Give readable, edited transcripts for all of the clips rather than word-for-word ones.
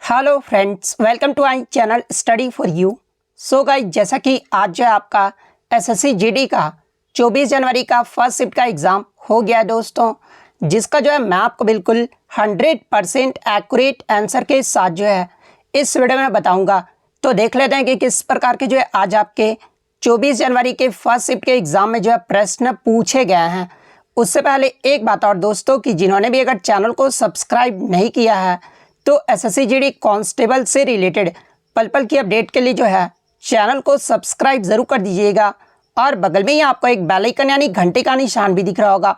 Hello friends, welcome to I channel study for you. So guys, जैसा कि आज जो है आपका एसएससी जीडी का 24 जनवरी का फर्स्ट शिफ्ट का एग्ज़ाम हो गया है दोस्तों, जिसका जो है मैं आपको बिल्कुल 100% एक्यूरेट आंसर के साथ जो है इस वीडियो में बताऊंगा। तो देख लेते हैं कि किस प्रकार के जो है आज आपके 24 जनवरी के फर्स्ट शिफ्ट के एग्ज़ाम में जो है प्रश्न पूछे गए हैं। उससे पहले एक बात और दोस्तों, कि जिन्होंने भी अगर चैनल को सब्सक्राइब नहीं किया है तो एसएससी जीडी कांस्टेबल से रिलेटेड पल पल की अपडेट के लिए जो है चैनल को सब्सक्राइब ज़रूर कर दीजिएगा। और बगल में ही आपको एक बेल आइकन यानी घंटे का निशान भी दिख रहा होगा,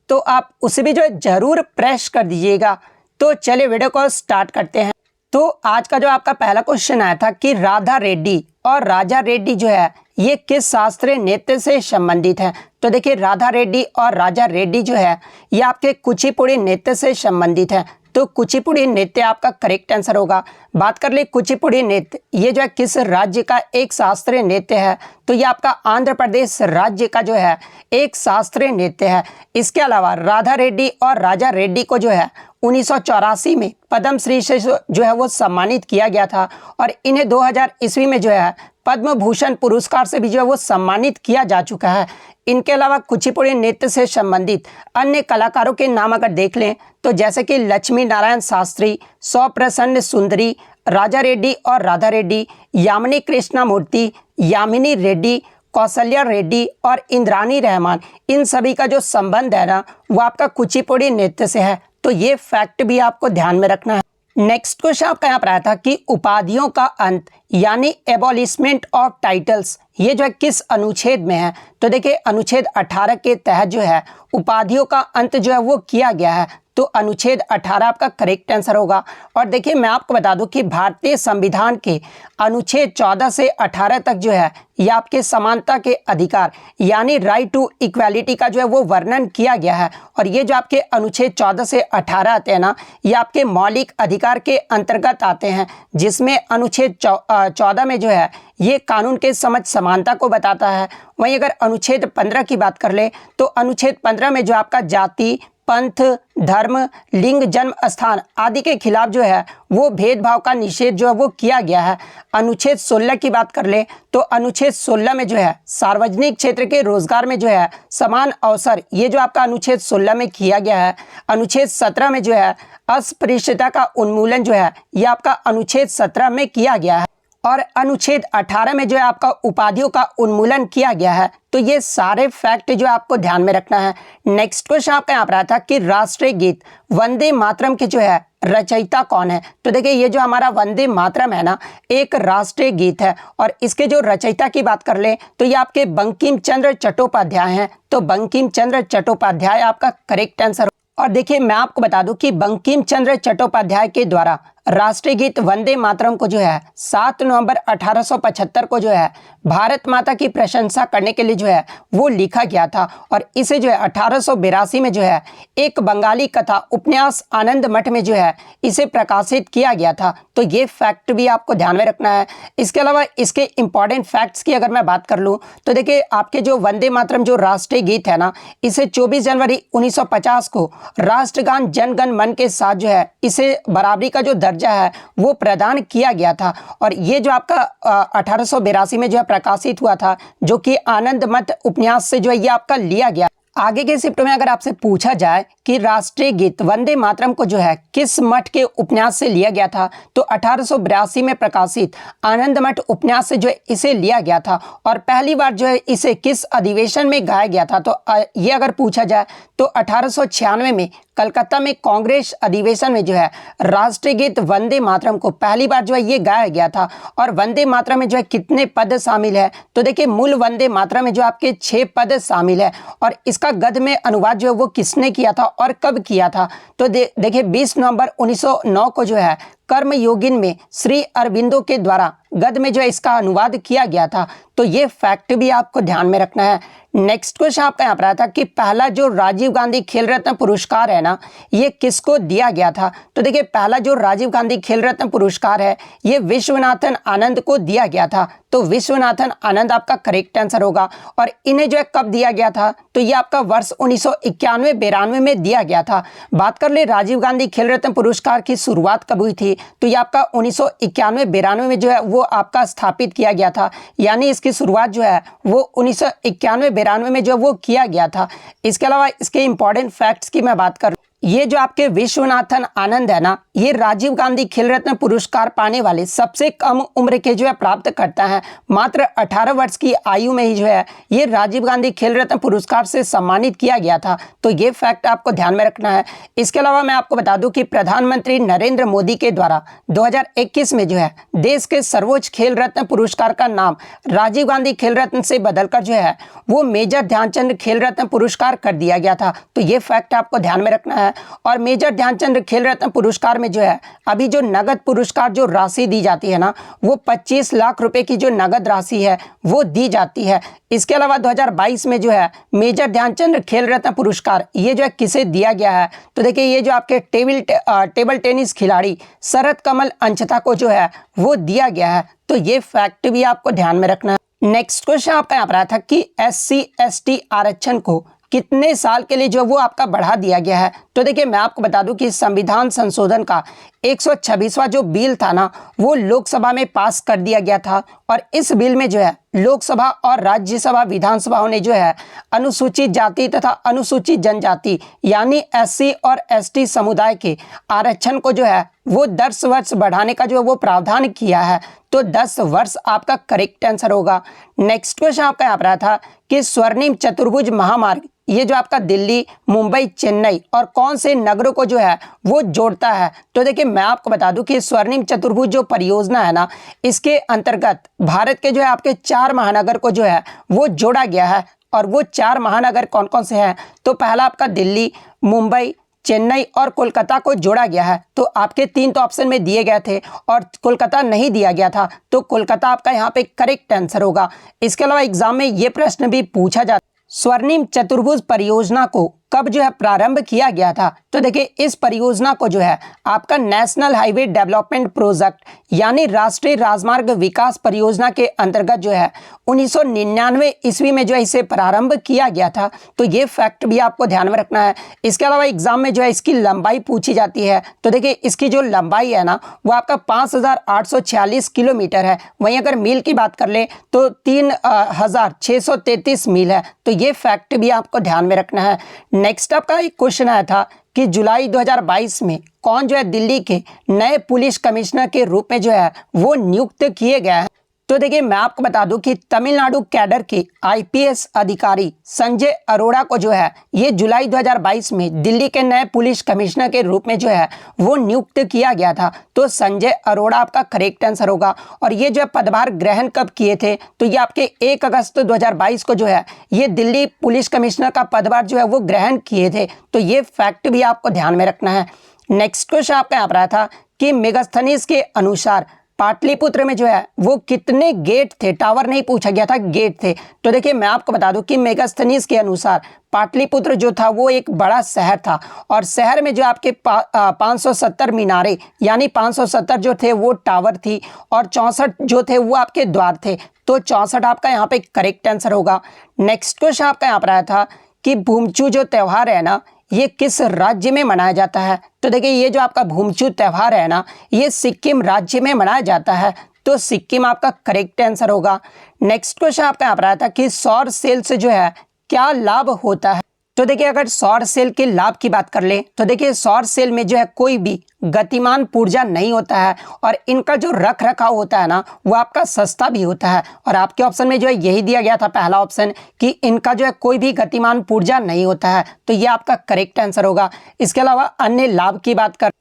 तो आप उसे भी जो है ज़रूर प्रेस कर दीजिएगा। तो चलिए वीडियो को स्टार्ट करते हैं। तो आज का जो आपका पहला क्वेश्चन आया था कि राधा रेड्डी और राजा रेड्डी जो है ये किस शास्त्रीय नृत्य से संबंधित है। तो देखिए, राधा रेड्डी और राजा रेड्डी जो है ये आपके कुचिपुड़ी नृत्य से संबंधित है। तो कुचिपुड़ी नृत्य आपका करेक्ट आंसर होगा। बात कर ले कुचिपुड़ी नृत्य ये जो है किस राज्य का एक शास्त्रीय नृत्य है, तो ये आपका आंध्र प्रदेश राज्य का जो है एक शास्त्रीय नृत्य है। इसके अलावा राधा रेड्डी और राजा रेड्डी को जो है 1984 में पद्म श्री से जो है वो सम्मानित किया गया था, और इन्हें 2000 ईस्वी में जो है पद्म भूषण पुरस्कार से भी जो है वो सम्मानित किया जा चुका है। इनके अलावा कुचिपुड़ी नृत्य से संबंधित अन्य कलाकारों के नाम अगर देख लें तो जैसे कि लक्ष्मी नारायण शास्त्री, सौप्रसन्न सुंदरी, राजा रेड्डी और राधा रेड्डी, यामिनी कृष्णा मूर्ति, यामिनी रेड्डी, कौशल्या रेड्डी और इंद्रानी रहमान, इन सभी का जो संबंध है ना वो आपका कुचिपुड़ी नृत्य से है। तो ये फैक्ट भी आपको ध्यान में रखना है। नेक्स्ट क्वेश्चन आपका यहाँ पर आया था कि उपाधियों का अंत यानी एबॉलिशमेंट ऑफ टाइटल्स ये जो है किस अनुच्छेद में है। तो देखिए, अनुच्छेद 18 के तहत जो है उपाधियों का अंत जो है वो किया गया है। तो अनुच्छेद 18 आपका करेक्ट आंसर होगा। और देखिए, मैं आपको बता दूं कि भारतीय संविधान के अनुच्छेद 14 से 18 तक जो है ये आपके समानता के अधिकार यानी राइट टू इक्वालिटी का जो है वो वर्णन किया गया है। और ये जो आपके अनुच्छेद 14 से 18 आते हैं ना, ये आपके मौलिक अधिकार के अंतर्गत आते हैं, जिसमें अनुच्छेद 14 में जो है ये कानून के समझ समानता को बताता है। वहीं अगर अनुच्छेद 15 की बात कर ले तो अनुच्छेद 15 में जो आपका जाति, पंथ, धर्म, लिंग, जन्म स्थान आदि के खिलाफ जो है वो भेदभाव का निषेध जो है वो किया गया है। अनुच्छेद 16 की बात कर ले तो अनुच्छेद 16 में जो है सार्वजनिक क्षेत्र के रोजगार में जो है समान अवसर ये जो आपका अनुच्छेद 16 में किया गया है। अनुच्छेद 17 में जो है अस्पृश्यता का उन्मूलन जो है ये आपका अनुच्छेद 17 में किया गया है। और अनुच्छेद 18 में जो है आपका उपाधियों का उन्मूलन किया गया है। तो ये सारे फैक्ट जो आपको ध्यान में रखना है। नेक्स्ट क्वेश्चन आपका यहाँ पर आता है कि राष्ट्रीय गीत वंदे मातरम के जो है रचयिता कौन है। तो देखिए, ये जो हमारा वंदे मातरम है ना एक राष्ट्रीय गीत है, और इसके जो रचयिता की बात कर ले तो ये आपके बंकिम चंद्र चट्टोपाध्याय हैं। तो बंकिम चंद्र चट्टोपाध्याय आपका करेक्ट आंसर। और देखिए, मैं आपको बता दूं कि बंकिम चंद्र चट्टोपाध्याय के द्वारा राष्ट्रीय गीत वंदे मातरम को जो है 7 नवंबर 1875 को जो है भारत माता की प्रशंसा करने के लिए जो है वो लिखा गया था। और इसे जो है 1882 में जो है एक बंगाली कथा उपन्यास आनंद मठ में जो है इसे प्रकाशित किया गया था। तो ये फैक्ट भी आपको ध्यान में रखना है। इसके अलावा इसके इंपॉर्टेंट फैक्ट्स की अगर मैं बात कर लूँ तो देखिए, आपके जो वंदे मातरम जो राष्ट्रीय गीत है ना, इसे 24 जनवरी 1950 को राष्ट्रगान जन गण मन के साथ जो है इसे बराबरी का जो दर्जा है वो प्रदान किया गया था। और ये जो आपका 1882 में जो है प्रकाशित हुआ था, जो कि आनंद मठ उपन्यास से जो है ये आपका लिया गया। आगे के शिफ्ट में अगर आपसे पूछा जाए कि राष्ट्रीय गीत वंदे मातरम को जो है किस मठ के उपन्यास से लिया गया था, तो 1882 में प्रकाशित आनंद मठ उपन्यास से जो है इसे लिया गया था। और पहली बार जो है इसे किस अधिवेशन में गाया गया था, तो ये अगर पूछा जाए तो 1896 में कलकत्ता में कांग्रेस अधिवेशन में जो है राष्ट्रीय गीत वंदे मातरम को पहली बार जो है ये गाया गया था। और वंदे मातरम में जो है कितने पद शामिल है, तो देखिए मूल वंदे मातरम में जो आपके 6 पद शामिल है। और इसका गद्य में अनुवाद जो है वो किसने किया था और कब किया था, तो देखिए 20 नवंबर 1909 को जो है कर्मयोगिन में श्री अरविंदो के द्वारा गद्य में जो है इसका अनुवाद किया गया था। तो ये फैक्ट भी आपको ध्यान में रखना है। नेक्स्ट क्वेश्चन आपका यहाँ पर आया था कि पहला जो राजीव गांधी खेल रत्न पुरस्कार है ना, ये किसको दिया गया था। तो देखिए पहला जो राजीव गांधी खेल रत्न पुरस्कार है ये विश्वनाथन आनंद को दिया गया था। तो विश्वनाथन आनंद आपका करेक्ट आंसर होगा। और इन्हें जो है कब दिया गया था, तो ये आपका वर्ष 1991-92 में दिया गया था। बात कर ले राजीव गांधी खेल रत्न पुरस्कार की शुरुआत कब हुई थी, तो ये आपका 1991-92 में जो है वो आपका स्थापित किया गया था। यानी इसकी शुरुआत जो है वो 1991-92 में जो वो किया गया था। इसके अलावा इसके इंपॉर्टेंट फैक्ट्स की मैं बात कर, ये जो आपके विश्वनाथन आनंद है ना, ये राजीव गांधी खेल रत्न पुरस्कार पाने वाले सबसे कम उम्र के जो है प्राप्त करता है। मात्र 18 वर्ष की आयु में ही जो है ये राजीव गांधी खेल रत्न पुरस्कार से सम्मानित किया गया था। तो ये फैक्ट आपको ध्यान में रखना है। इसके अलावा मैं आपको बता दूं कि प्रधानमंत्री नरेंद्र मोदी के द्वारा 2021 में जो है देश के सर्वोच्च खेल रत्न पुरस्कार का नाम राजीव गांधी खेल रत्न से बदलकर जो है वो मेजर ध्यानचंद खेल रत्न पुरस्कार कर दिया गया था। तो ये फैक्ट आपको ध्यान में रखना है। और मेजर ध्यानचंद खेल रत्न पुरस्कार में जो है अभी जो नगद पुरस्कार जो राशि दी जाती है ना, वो 25 लाख रुपए की जो नगद राशि है वो दी जाती है। इसके अलावा 2022 में जो है मेजर ध्यानचंद खेल रत्न पुरस्कार ये जो है किसे दिया गया है, तो देखिए ये जो आपके टेबल टेनिस खिलाड़ी शरद कमल अंचता को जो है वो दिया गया है। तो ये फैक्ट भी आपको ध्यान में रखना है। नेक्स्ट क्वेश्चन आपका यहाँ पर आया था कि SC/ST आरक्षण को कितने साल के लिए जो वो आपका बढ़ा दिया गया है। तो देखिए मैं आपको बता दूं कि संविधान संशोधन का 126वां जो बिल था ना, वो लोकसभा में पास कर दिया गया था। और इस बिल में जो है लोकसभा और राज्यसभा विधानसभाओं ने जो है अनुसूचित जाति तथा अनुसूचित जनजाति यानी SC और ST समुदाय के आरक्षण को जो है वो 10 वर्ष बढ़ाने का जो है वो प्रावधान किया है। तो 10 वर्ष आपका करेक्ट आंसर होगा। नेक्स्ट क्वेश्चन आपका यहाँ पर आया था कि स्वर्णिम चतुर्भुज महामार्ग ये जो आपका दिल्ली, मुंबई, चेन्नई और कौन से नगरों को जो है वो जोड़ता है। तो देखिए मैं आपको बता दूं कि स्वर्णिम चतुर्भुज जो परियोजना है ना, इसके अंतर्गत भारत के जो है आपके 4 महानगर को जो है वो जोड़ा गया है। और वो 4 महानगर कौन कौन से हैं, तो पहला आपका दिल्ली, मुंबई, चेन्नई और कोलकाता को जोड़ा गया है। तो आपके 3 तो ऑप्शन में दिए गए थे और कोलकाता नहीं दिया गया था, तो कोलकाता आपका यहाँ पे करेक्ट आंसर होगा। इसके अलावा एग्जाम में ये प्रश्न भी पूछा जाता, स्वर्णिम चतुर्भुज परियोजना को कब जो है प्रारंभ किया गया था। तो देखिए इस परियोजना को जो है आपका नेशनल हाईवे डेवलपमेंट प्रोजेक्ट यानी राष्ट्रीय राजमार्ग विकास परियोजना के अंतर्गत जो है 1999 ईस्वी में जो है इसे प्रारंभ किया गया था। तो ये फैक्ट भी आपको ध्यान में रखना है। इसके अलावा एग्जाम में जो है इसकी लंबाई पूछी जाती है। तो देखिए इसकी जो लंबाई है ना, वो आपका 5846 किलोमीटर है। वहीं अगर मील की बात कर ले तो 3633 मील है। तो ये फैक्ट भी आपको ध्यान में रखना है। नेक्स्ट आपका एक क्वेश्चन आया था कि जुलाई 2022 में कौन जो है दिल्ली के नए पुलिस कमिश्नर के रूप में जो है वो नियुक्त किए गए हैं। तो देखिए मैं आपको बता दूं कि तमिलनाडु कैडर के IPS अधिकारी संजय अरोड़ा को जो है ये जुलाई 2022 में दिल्ली के नए पुलिस कमिश्नर के रूप में जो है वो नियुक्त किया गया था। तो संजय अरोड़ा आपका करेक्ट आंसर होगा। और ये जो है पदभार ग्रहण कब किए थे, तो ये आपके 1 अगस्त 2022 को जो है ये दिल्ली पुलिस कमिश्नर का पदभार जो है वो ग्रहण किए थे। तो ये फैक्ट भी आपको ध्यान में रखना है। नेक्स्ट क्वेश्चन आपका यहाँ पर आया था कि मेगास्थनीज के अनुसार पाटलिपुत्र में जो है वो कितने गेट थे। टावर नहीं पूछा गया था, गेट थे। तो देखिए मैं आपको बता दूं कि मेगास्थनीज के अनुसार पाटलिपुत्र जो था वो एक बड़ा शहर था और शहर में जो आपके 570 मीनारे यानी 570 जो थे वो टावर थी और 64 जो थे वो आपके द्वार थे। तो 64 आपका यहाँ पे करेक्ट आंसर होगा। नेक्स्ट क्वेश्चन आपका यहाँ पर आया था कि भूमचू जो त्यौहार है ना, ये किस राज्य में मनाया जाता है। तो देखिए ये जो आपका भूमचू त्यौहार है ना, ये सिक्किम राज्य में मनाया जाता है। तो सिक्किम आपका करेक्ट आंसर होगा। नेक्स्ट क्वेश्चन आपका यहाँ पर आया था कि सौर सेल से जो है क्या लाभ होता है। तो देखिए अगर सौर सेल के लाभ की बात कर ले तो देखिए सौर सेल में जो है कोई भी गतिमान पुर्जा नहीं होता है और इनका जो रख रखाव होता है ना, वो आपका सस्ता भी होता है। और आपके ऑप्शन में जो है यही दिया गया था पहला ऑप्शन कि इनका जो है कोई भी गतिमान पुर्जा नहीं होता है। तो ये आपका करेक्ट आंसर होगा। इसके अलावा अन्य लाभ की बात कर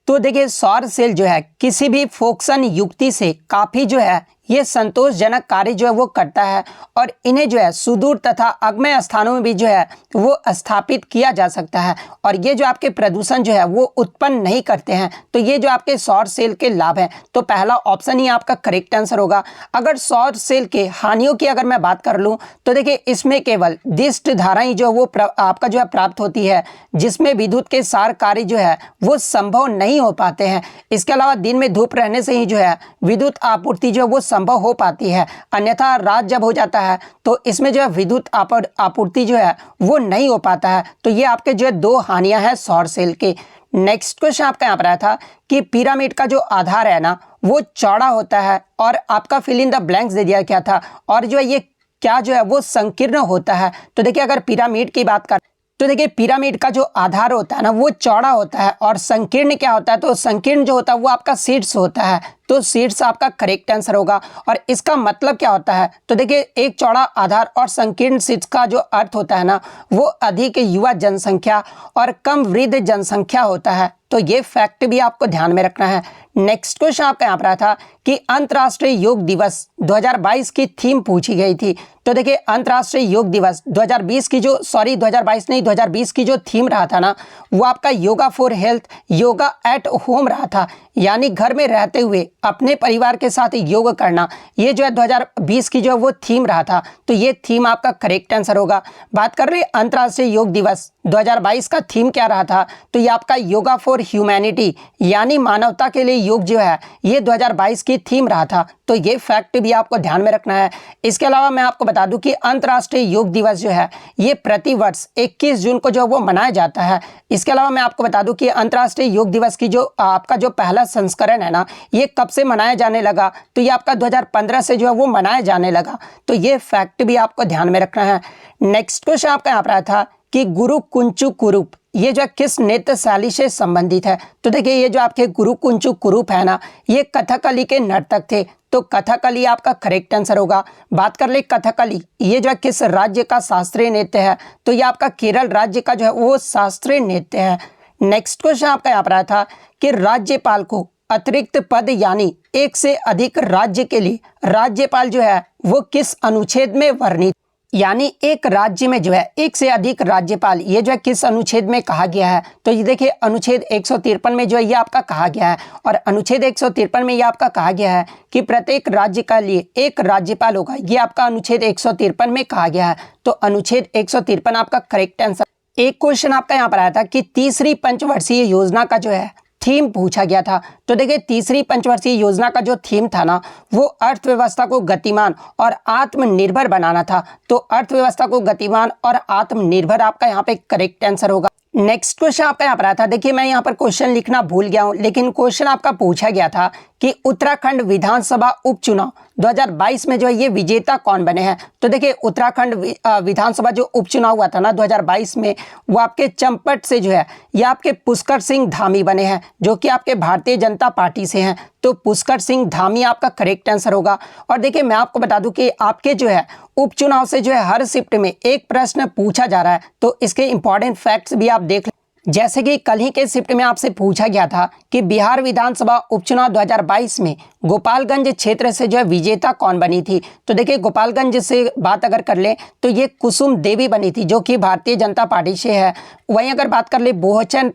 तो देखिए सौर सेल जो है किसी भी फोक्सन युक्ति से काफ़ी जो है ये संतोषजनक कार्य जो है वो करता है और इन्हें जो है सुदूर तथा अगम्य स्थानों में भी जो है वो स्थापित किया जा सकता है और ये जो आपके प्रदूषण जो है वो उत्पन्न नहीं करते हैं। तो ये जो आपके सौर सेल के लाभ हैं, तो पहला ऑप्शन ही आपका करेक्ट आंसर होगा। अगर सौर सेल के हानियों की अगर मैं बात कर लूँ तो देखिए इसमें केवल दिष्ट धाराएं जो वो आपका जो है प्राप्त होती है, जिसमें विद्युत के सार कार्य जो है वो संभव नहीं हो पाते हैं। इसके अलावा दिन में धूप रहने से ही जो है विद्युत आपूर्ति जो है वो संभव हो पाती है, अन्यथा रात जब हो जाता है तो इसमें जो है विद्युत आपूर्ति जो है वो नहीं हो पाता है। तो ये आपके जो है दो हानियां हैं सौर सेल के। नेक्स्ट क्वेश्चन आपका यहाँ पर आया था कि पिरामिड का जो आधार है ना वो चौड़ा होता है और आपका फिल इन द ब्लैंक्स दे दिया क्या था और जो है ये क्या जो है वो संकीर्ण होता है। तो देखिए अगर पिरामिड की बात कर तो देखिए पिरामिड का जो आधार होता है ना वो चौड़ा होता है और संकीर्ण क्या होता है, तो संकीर्ण जो होता है वो आपका शीर्ष होता है। तो शीर्ष आपका करेक्ट आंसर होगा। और इसका मतलब क्या होता है, तो देखिए एक चौड़ा आधार और संकीर्ण शीर्ष का जो अर्थ होता है ना वो अधिक युवा जनसंख्या और कम वृद्ध जनसंख्या होता है। तो ये फैक्ट भी आपको ध्यान में रखना है। नेक्स्ट क्वेश्चन आपका यहाँ पर आया था कि अंतर्राष्ट्रीय योग दिवस 2022 की थीम पूछी गई थी। तो देखिए अंतर्राष्ट्रीय योग दिवस 2020 की जो 2020 की जो थीम रहा था ना वो आपका yoga for health, yoga at home रहा था, यानी घर में रहते हुए अपने परिवार के साथ योग करना। ये जो है 2020 की जो वो थीम रहा था। तो ये थीम आपका करेक्ट आंसर होगा। बात कर रहे अंतर्राष्ट्रीय योग दिवस 2022 का थीम क्या रहा था, तो ये आपका योगा फॉर ह्यूमैनिटी यानी मानवता के लिए योग जो है ये 2022 की थीम रहा था। तो ये फैक्ट भी आपको ध्यान में रखना है। इसके अलावा मैं आपको बता दूं कि अंतर्राष्ट्रीय योग दिवस जो है ये प्रतिवर्ष 21 जून को जो वो मनाया जाता है। इसके अलावा मैं आपको बता दूं कि अंतर्राष्ट्रीय योग दिवस की जो आपका जो पहला संस्करण है ना ये कब से मनाया जाने लगा, तो ये आपका 2015 से जो है वो मनाया जाने लगा। तो ये फैक्ट भी आपको ध्यान में रखना है। नेक्स्ट क्वेश्चन आपका यहाँ पर आया था कि गुरु कुंचु कुरूप ये जो किस नृत्य शैली से संबंधित है। तो देखिए ये जो आपके गुरु कुंचु कुरूप है ना ये कथकली के नर्तक थे। तो कथकली आपका करेक्ट आंसर होगा। बात कर ले कथकली ये जो किस राज्य का शास्त्रीय नृत्य है, तो ये आपका केरल राज्य का जो है वो शास्त्रीय नृत्य है। नेक्स्ट क्वेश्चन आपका यहाँ पर आया था कि राज्यपाल को अतिरिक्त पद यानी एक से अधिक राज्य के लिए राज्यपाल जो है वो किस अनुच्छेद में वर्णित, यानी एक राज्य में जो है एक से अधिक राज्यपाल ये जो है किस अनुच्छेद में कहा गया है। तो ये देखिए अनुच्छेद 153 में जो है ये आपका कहा गया है और अनुच्छेद 153 में ये आपका कहा गया है कि प्रत्येक राज्य के लिए एक राज्यपाल होगा। ये आपका अनुच्छेद 153 में कहा गया है। तो अनुच्छेद 153 आपका करेक्ट आंसर। एक क्वेश्चन आपका यहाँ पर आया था कि तीसरी पंचवर्षीय योजना का जो है थीम पूछा गया था। तो देखिए तीसरी पंचवर्षीय योजना का जो थीम था ना वो अर्थव्यवस्था को गतिमान और आत्मनिर्भर बनाना था। तो अर्थव्यवस्था को गतिमान और आत्मनिर्भर आपका यहाँ पे करेक्ट आंसर होगा। नेक्स्ट क्वेश्चन आपका यहाँ पर आया था, देखिए मैं यहाँ पर क्वेश्चन लिखना भूल गया हूँ, लेकिन क्वेश्चन आपका पूछा गया था कि उत्तराखंड विधानसभा उपचुनाव 2022 में जो है ये विजेता कौन बने हैं। तो देखिए उत्तराखंड विधानसभा जो उपचुनाव हुआ था ना 2022 में वो आपके चंपट से जो है ये आपके पुष्कर सिंह धामी बने हैं, जो कि आपके भारतीय जनता पार्टी से हैं। तो पुष्कर सिंह धामी आपका करेक्ट आंसर होगा। और देखिए मैं आपको बता दूं कि आपके जो है उपचुनाव से जो है हर शिफ्ट में एक प्रश्न पूछा जा रहा है। तो इसके इंपॉर्टेंट फैक्ट्स भी आप देख लें। जैसे कि कल ही के शिफ्ट में आपसे पूछा गया था कि बिहार विधानसभा उपचुनाव 2022 में गोपालगंज क्षेत्र से जो है विजेता कौन बनी थी। तो देखिए गोपालगंज से बात अगर कर ले तो ये कुसुम देवी बनी थी, जो कि भारतीय जनता पार्टी से है। वहीं अगर बात कर ले बोहचन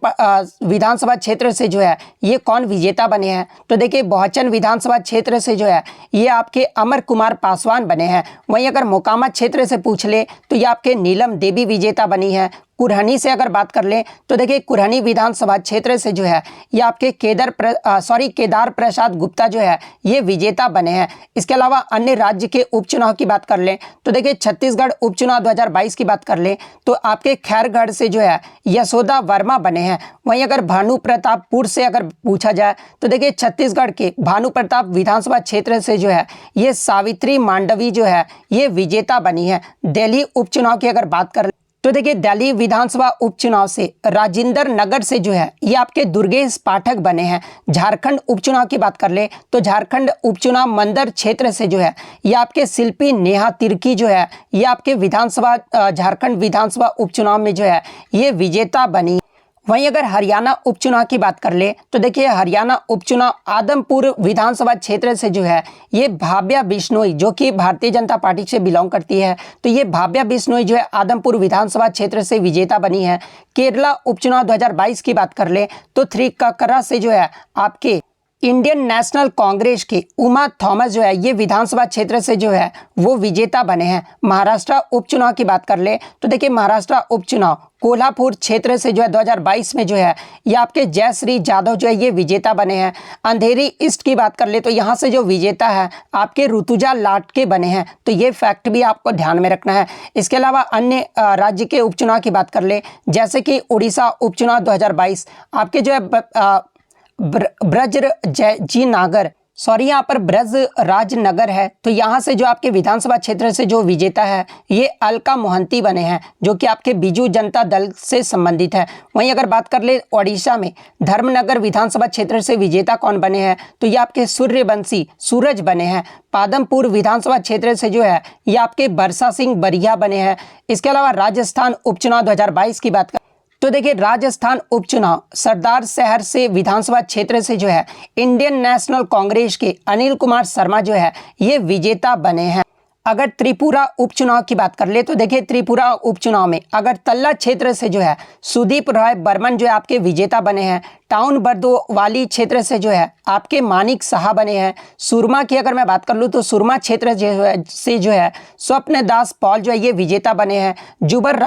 विधानसभा क्षेत्र से जो है ये कौन विजेता बने हैं। तो देखिए बोहचन विधानसभा क्षेत्र से जो है ये आपके अमर कुमार पासवान बने हैं। वहीं अगर मोकामा क्षेत्र से पूछ ले तो ये आपके नीलम देवी विजेता बनी है। कुरहनी से अगर बात कर ले तो देखिए कुरहनी विधानसभा क्षेत्र से जो है ये आपके केदार प्रसाद गुप्ता जो है ये विजेता बने हैं। इसके अलावा अन्य राज्य के उपचुनाव की बात कर लें तो देखिए छत्तीसगढ़ उपचुनाव 2022 की बात कर लें तो आपके खैरगढ़ से जो है यशोदा वर्मा बने हैं। वहीं अगर भानु प्रतापपुर से अगर पूछा जाए तो देखिए छत्तीसगढ़ के भानु प्रताप विधानसभा क्षेत्र से जो है ये सावित्री मांडवी जो है ये विजेता बनी है। दिल्ली उपचुनाव की अगर बात कर तो देखिए दिल्ली विधानसभा उपचुनाव से राजेंद्र नगर से जो है ये आपके दुर्गेश पाठक बने हैं। झारखंड उपचुनाव की बात कर ले तो झारखंड उपचुनाव मंदर क्षेत्र से जो है ये आपके शिल्पी नेहा तिर्की जो है ये आपके झारखंड विधानसभा उपचुनाव में जो है ये विजेता बनी। वहीं अगर हरियाणा उपचुनाव की बात कर ले तो देखिए हरियाणा उपचुनाव आदमपुर विधानसभा क्षेत्र से जो है ये भाव्या बिश्नोई जो कि भारतीय जनता पार्टी से बिलोंग करती है, तो ये भाव्या बिश्नोई जो है आदमपुर विधानसभा क्षेत्र से विजेता बनी है। केरला उपचुनाव 2022 की बात कर ले तो थ्रीक्काकरा से जो है आपके इंडियन नेशनल कांग्रेस के उमा थॉमस जो है ये विधानसभा क्षेत्र से जो है वो विजेता बने हैं। महाराष्ट्र उपचुनाव की बात कर ले तो देखिए महाराष्ट्र उपचुनाव कोल्हापुर क्षेत्र से जो है 2022 में जो है ये आपके जयश्री जाधव जो है ये विजेता बने हैं। अंधेरी ईस्ट की बात कर ले तो यहाँ से जो विजेता है आपके ऋतुजा लाटके बने हैं, तो ये फैक्ट भी आपको ध्यान में रखना है। इसके अलावा अन्य राज्य के उपचुनाव की बात कर ले जैसे कि उड़ीसा उपचुनाव 2022 आपके जो है ब्रज जी नागर यहाँ पर ब्रज राजनगर है, तो यहाँ से जो आपके विधानसभा क्षेत्र से जो विजेता है ये अलका मोहंती बने हैं जो कि आपके बीजू जनता दल से संबंधित है। वहीं अगर बात कर ले ओडिशा में धर्मनगर विधानसभा क्षेत्र से विजेता कौन बने हैं तो ये आपके सूर्यवंशी सूरज बने हैं। पादमपुर विधानसभा क्षेत्र से जो है ये आपके बरसा सिंह बरिया बने हैं। इसके अलावा राजस्थान उपचुनाव 2022 की बात तो देखिए राजस्थान उपचुनाव सरदार शहर से विधानसभा क्षेत्र से जो है इंडियन नेशनल कांग्रेस के अनिल कुमार शर्मा जो है ये विजेता बने हैं। अगर त्रिपुरा उपचुनाव की बात कर ले तो देखिए त्रिपुरा उपचुनाव में अगर तल्ला क्षेत्र से जो है सुदीप राय बर्मन जो है आपके विजेता बने हैं। टाउन बर्दोवाली क्षेत्र से जो है आपके मानिक शाह बने हैं। सुरमा की अगर मैं बात कर लूँ तो सुरमा क्षेत्र से जो है स्वप्न दास पॉल जो है ये विजेता बने हैं। जुबर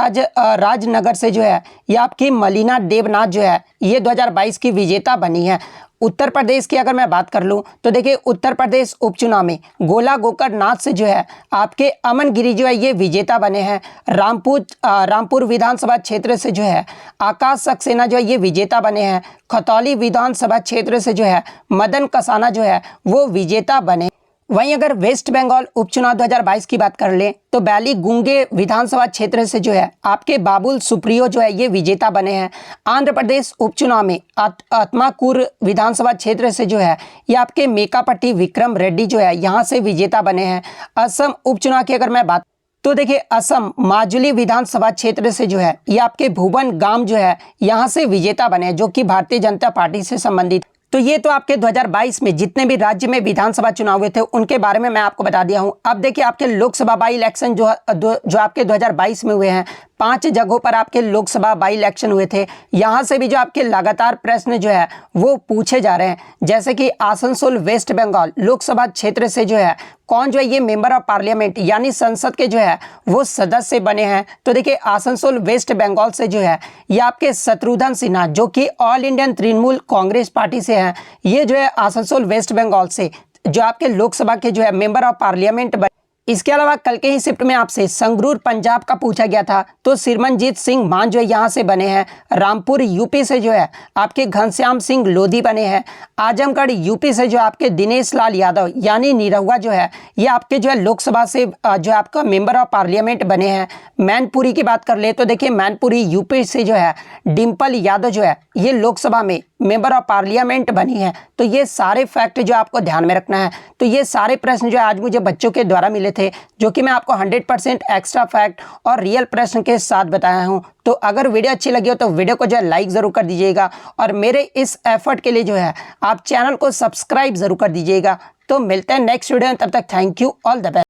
राजनगर से जो है ये आपकी मलिना देवनाथ जो है ये 2022 की विजेता बनी है। उत्तर प्रदेश की अगर मैं बात कर लूँ तो देखिए उत्तर प्रदेश उपचुनाव में गोला गोकर्णनाथ से जो है आपके अमन गिरी जो है ये विजेता बने हैं। रामपुर विधानसभा क्षेत्र से जो है आकाश सक्सेना जो है ये विजेता बने हैं। खतौली विधानसभा क्षेत्र से जो है मदन कसाना जो है वो विजेता बने। वहीं अगर वेस्ट बंगाल उपचुनाव 2022 की बात कर लें तो बैली गुंगे विधानसभा क्षेत्र से जो है आपके बाबुल सुप्रियो जो है ये विजेता बने हैं। आंध्र प्रदेश उपचुनाव में आत्माकूर विधानसभा क्षेत्र से जो है ये आपके मेकापट्टी विक्रम रेड्डी जो है यहाँ से विजेता बने हैं। असम उपचुनाव की अगर मैं बात तो देखिए असम माजुली विधानसभा क्षेत्र से जो है ये आपके भुवन गाम जो है यहाँ से विजेता बने हैं जो कि भारतीय जनता पार्टी से संबंधित। तो ये तो आपके 2022 में जितने भी राज्य में विधानसभा चुनाव हुए थे उनके बारे में मैं आपको बता दिया हूं। अब देखिए आपके लोकसभा बाई इलेक्शन जो आपके 2022 में हुए हैं 5 जगहों पर आपके लोकसभा बाई इलेक्शन हुए थे। यहाँ से भी जो आपके लगातार प्रश्न जो है वो पूछे जा रहे हैं, जैसे कि आसनसोल वेस्ट बंगाल लोकसभा क्षेत्र से जो है कौन जो है ये मेंबर ऑफ पार्लियामेंट यानी संसद के जो है वो सदस्य बने हैं। तो देखिए आसनसोल वेस्ट बंगाल से जो है ये आपके शत्रुघ्न सिन्हा जो कि all Indian Trinamool Congress party से हैं, ये जो है आसनसोल वेस्ट बंगाल से जो आपके लोकसभा के जो है मेंबर ऑफ पार्लियामेंट। इसके अलावा कल के ही शिफ्ट में आपसे संगरूर पंजाब का पूछा गया था, तो सिमरनजीत सिंह मान जो है यहाँ से बने हैं। रामपुर यूपी से जो है आपके घनश्याम सिंह लोधी बने हैं। आजमगढ़ यूपी से जो आपके दिनेश लाल यादव यानी निरहुआ जो है ये आपके जो है लोकसभा से जो है आपका मेंबर ऑफ पार्लियामेंट बने हैं। मैनपुरी की बात कर ले तो देखिए मैनपुरी यूपी से जो है डिम्पल यादव जो है ये लोकसभा में मेंबर ऑफ पार्लियामेंट बनी है। तो ये सारे फैक्ट जो आपको ध्यान में रखना है। तो ये सारे प्रश्न जो आज मुझे बच्चों के द्वारा मिले थे जो कि मैं आपको 100% एक्स्ट्रा फैक्ट और रियल प्रश्न के साथ बताया हूं। तो अगर वीडियो अच्छी लगी हो तो वीडियो को जो है लाइक ज़रूर कर दीजिएगा और मेरे इस एफर्ट के लिए जो है आप चैनल को सब्सक्राइब ज़रूर कर दीजिएगा। तो मिलते हैं नेक्स्ट वीडियो में, तब तक thank you, all the best.